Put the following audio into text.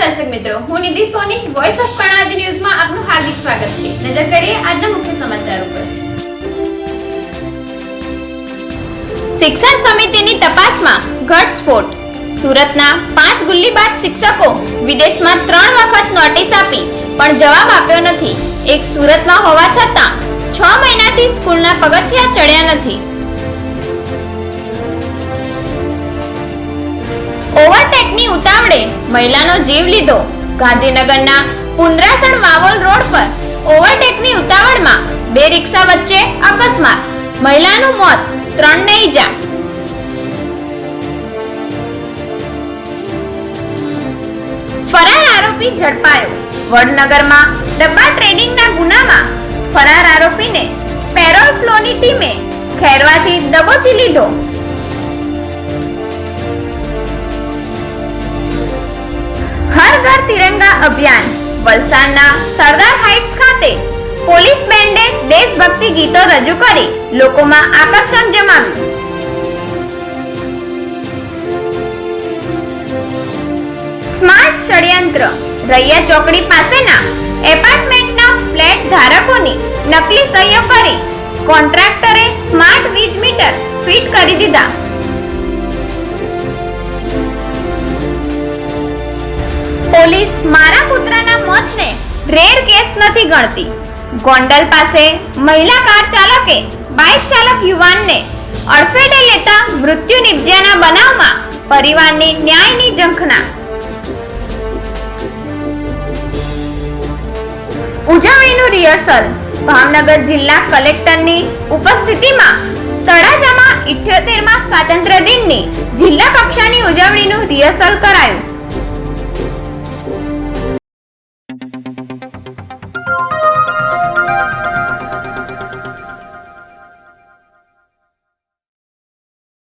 દર્શક મિત્રો, હું નિધિ સોની વોઇસ ઓફ કર્ણાવતી ન્યૂઝમાં આપનું હાર્દિક સ્વાગત છે. નજર કરીએ આજના મુખ્ય સમાચારો પર. શિક્ષણ સમિતિની તપાસમાં ઘટસ્ફોટ. સુરતના 5 ગુલ્લીબાજ શિક્ષકો વિદેશમાં 3 વખત નોટિસ આપી પણ જવાબ આપ્યો નથી. એક સુરતમાં હોવા છતાં 6 મહિનાથી સ્કૂલના પગથિયા ચડ્યા નથી. ઓવરટેકની ઉતાવળે મહિલાનો જીવ લીધો. ગાંધીનગરના પુંદરાસણ વાવોલ રોડ પર ઓવરટેકની ઉતાવળમાં 2 રિક્ષા વચ્ચે અકસ્માત. મહિલાનું મોત, 3ને ઈજા. ફરાર આરોપી ઝડપાયો. વડનગરમાં ડબ્બા ટ્રેડિંગના ગુનામાં ફરાર આરોપીને પેરોલ ફ્લોની ટીમે ખેરવાથી દબોચી લીધો. હર ઘર તિરંગા અભિયાન. વલસાડના સરદાર હાઇટ્સ ખાતે પોલીસ બેન્ડે દેશભક્તિ ગીતો રજૂ કરી લોકોમાં આકર્ષણ જમાવ્યું. સ્માર્ટ ષડયંત્ર. રૈયા ચોકડી પાસેના એપાર્ટમેન્ટના ફ્લેટ ધારકોની નકલી સહીઓ કરી કોન્ટ્રાક્ટરે સ્માર્ટ વીજ મીટર ફિટ કરી દીધા. પોલીસ મારા પુત્રના મોતને રેર કેસ નથી ગણતી. ગોંડલ પાસે મહિલા કાર ચાલકે બાઇક ચાલક યુવાનને અડફેટે લેતા મૃત્યુ નિપજ્યાના બનાવમાં પરિવારની ન્યાયની ઝંખના. ઉજવણીનું રિહર્સલ. ભાવનગર જિલ્લા કલેક્ટરની ઉપસ્થિતિમાં તળાજામાં 78મા સ્વાતંત્ર્ય દિનની જિલ્લા કક્ષાની ઉજવણીનું રિહર્સલ કરાયું.